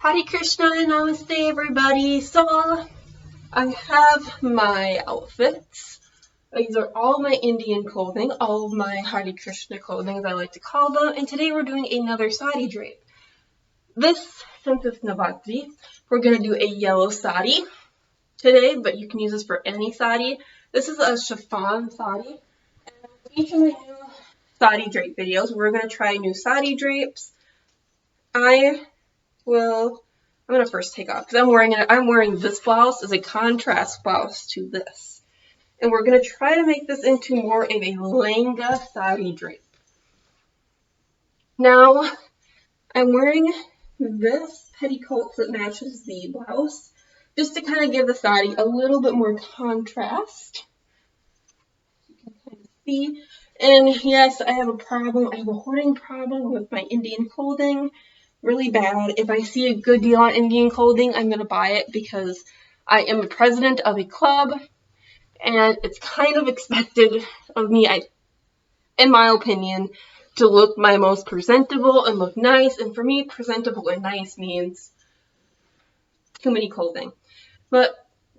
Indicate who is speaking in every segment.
Speaker 1: Hare Krishna, Namaste everybody. So I have my outfits. These are all my Indian clothing, all of my Hare Krishna clothing as I like to call them, and today we're doing another sari drape. Since it's Navratri, we're going to do a yellow sari today, but you can use this for any sari. This is a chiffon sari, and each of my new sari drape videos, we're going to try new sari drapes. I'm going to first take off because I'm wearing this blouse as a contrast blouse to this. And we're going to try to make this into more of a Lengha Saree drape. Now, I'm wearing this petticoat that matches the blouse just to kind of give the sari a little bit more contrast. You can kind of see. And yes, I have a problem. I have a hoarding problem with my Indian clothing. Really bad. If I see a good deal on Indian clothing, I'm going to buy it because I am a president of a club and it's kind of expected of me, in my opinion, to look my most presentable and look nice. And for me, presentable and nice means too many clothing. But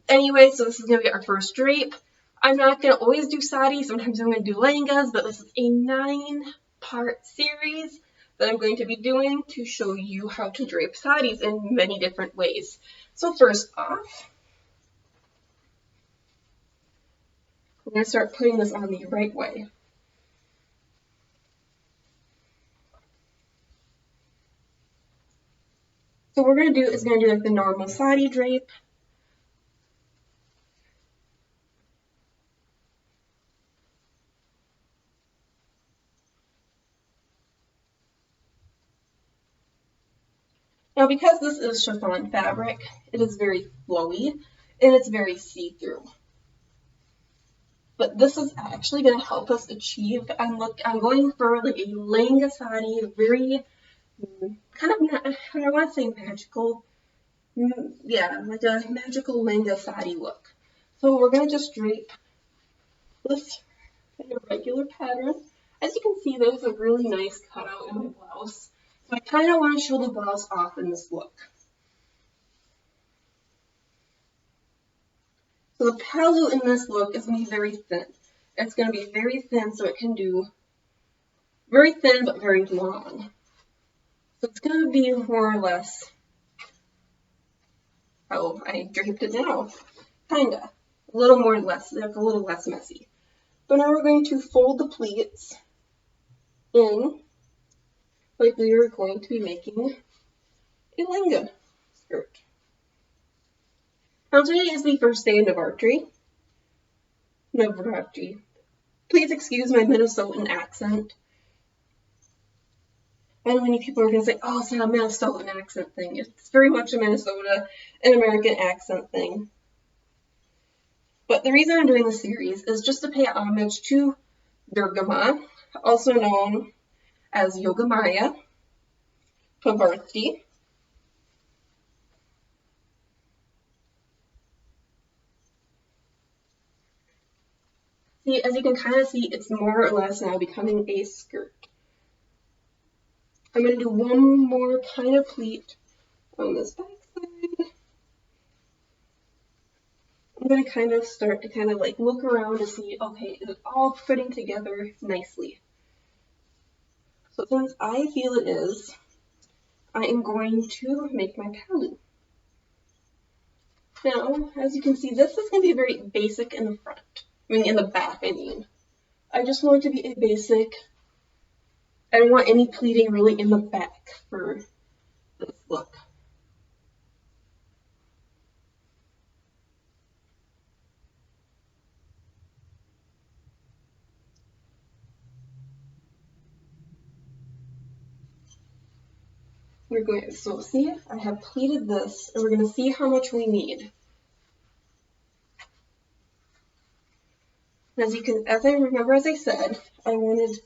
Speaker 1: anyway, so this is going to be our first drape. I'm not going to always do saris. Sometimes I'm going to do lengas, but this is a 9-part series that I'm going to be doing to show you how to drape saris in many different ways. So first off, we're going to start putting this on the right way. So what we're going to do is like the normal sari drape. Now, because this is chiffon fabric, it is very flowy and it's very see-through. But this is actually going to help us achieve, I'm going for like a Lengha Saree, very kind of, I want to say magical, yeah, like a magical Lengha Saree look. So we're going to just drape this in a regular pattern. As you can see, there's a really nice cutout in my blouse. So I kind of want to show the blouse off in this look. So the pallu in this look is going to be very thin. It's going to be very thin, so it can do very thin but very long. So it's going to be more or less how I draped it now. Kinda. A little more less, like a little less messy. But now we're going to fold the pleats in like we are going to be making a Lengha skirt. Now today is the first day of Navratri. Please excuse my Minnesotan accent. I know many people are going to say, oh, it's not a Minnesotan accent thing. It's very much a Minnesota and American accent thing. But the reason I'm doing this series is just to pay homage to Durga Ma, also known as Yogamaya, Navratri. See, as you can kind of see, it's more or less now becoming a skirt. I'm going to do one more kind of pleat on this back side. I'm going to kind of start to kind of like look around to see, okay, is it all fitting together nicely? So since I feel it is, I am going to make my pallu. Now, as you can see, this is going to be very basic in the front. In the back, I mean. I just want it to be a basic. I don't want any pleating really in the back for this look. So see, I have pleated this, and we're going to see how much we need. As I said, I wanted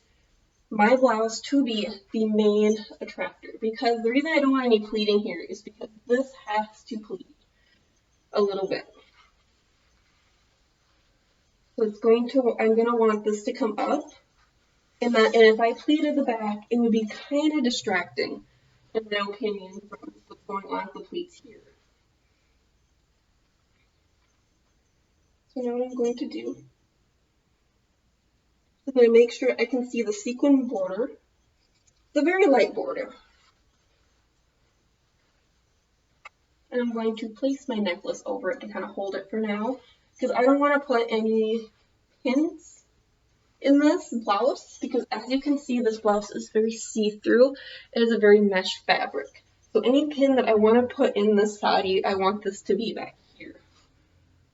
Speaker 1: my blouse to be the main attractor, because the reason I don't want any pleating here is because this has to pleat a little bit. So I'm going to want this to come up, and if I pleated the back, it would be kind of distracting, in my opinion, from the going on the pleats here. So now what I'm going to do, I'm going to make sure I can see the sequin border. It's a very light border. And I'm going to place my necklace over it to kind of hold it for now, because I don't want to put any pins in this blouse, because as you can see, this blouse is very see-through. It is a very mesh fabric. So any pin that I want to put in this sari, I want this to be back here,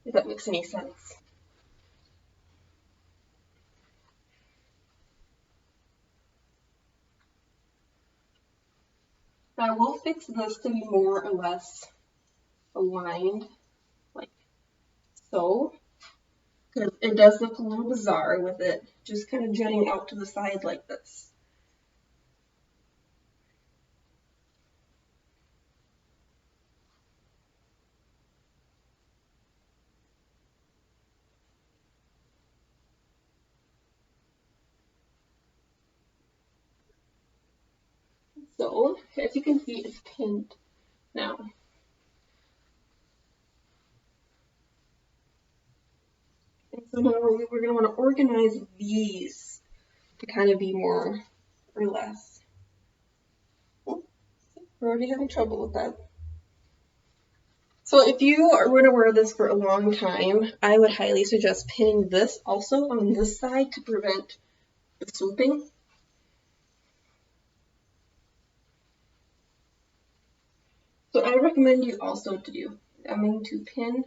Speaker 1: if that makes any sense. Now we'll fix this to be more or less aligned, like so, because it does look a little bizarre with it just kind of jutting out to the side like this. So, as you can see, it's pinned now. And so now we're going to want to organize these to kind of be more or less. Oh, we're already having trouble with that. So if you are going to wear this for a long time, I would highly suggest pinning this also on this side to prevent the swooping. So I recommend you also to do, I'm going to pin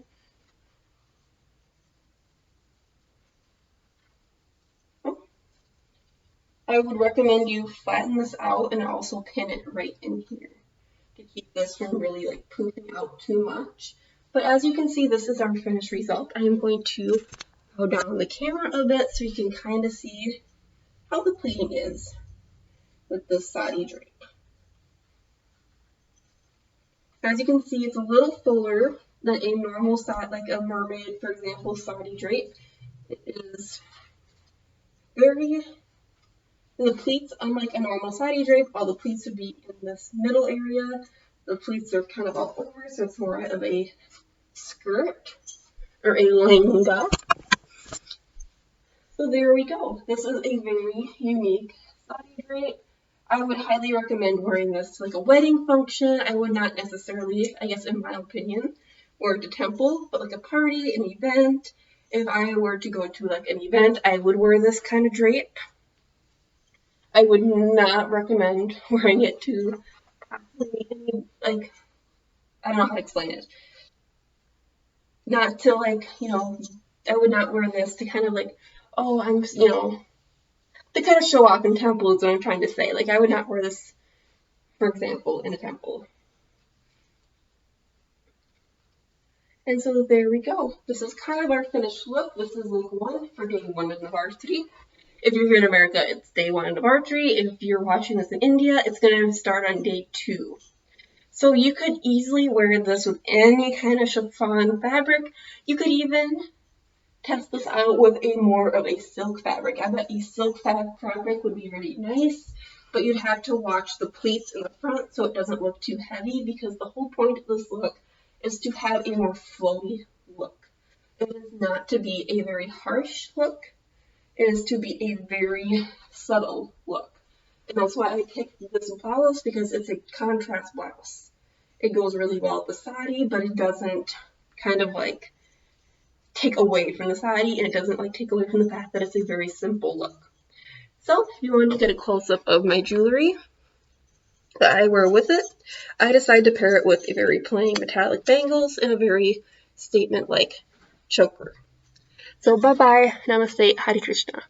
Speaker 1: I would recommend you flatten this out and also pin it right in here to keep this from really like poofing out too much. But as you can see, this is our finished result. I am going to go down the camera a bit so you can kind of see how the pleating is with this sari drape. As you can see, it's a little fuller than a normal sari, like a mermaid, for example, sari drape. It is very... The pleats, unlike a normal sari drape, all the pleats would be in this middle area. The pleats are kind of all over, so it's more of a skirt or a lengha. So there we go. This is a very unique sari drape. I would highly recommend wearing this to like a wedding function. I would not necessarily, I guess in my opinion, wear it to temple, but like a party, an event. If I were to go to like an event, I would wear this kind of drape. I would not recommend wearing it to like, I don't know how to explain it. Not to like, you know, I would not wear this to kind of like, oh, I'm, you know, to kind of show off in temple is what I'm trying to say. Like, I would not wear this, for example, in a temple. And so there we go. This is kind of our finished look. This is look 1 for day 1 of Navratri. If you're here in America, it's day 1 of Navratri. If you're watching this in India, it's going to start on day 2. So you could easily wear this with any kind of chiffon fabric. You could even test this out with a more of a silk fabric. I bet a silk fabric would be really nice, but you'd have to watch the pleats in the front so it doesn't look too heavy, because the whole point of this look is to have a more flowy look. It is not to be a very harsh look. It is to be a very subtle look. And that's why I picked this blouse, because it's a contrast blouse. It goes really well with the sari, but it doesn't kind of like take away from the sari, and it doesn't like take away from the fact that it's a very simple look. So if you want to get a close-up of my jewelry that I wear with it, I decided to pair it with a very plain metallic bangles and a very statement-like choker. So bye-bye, namaste, Hare Krishna.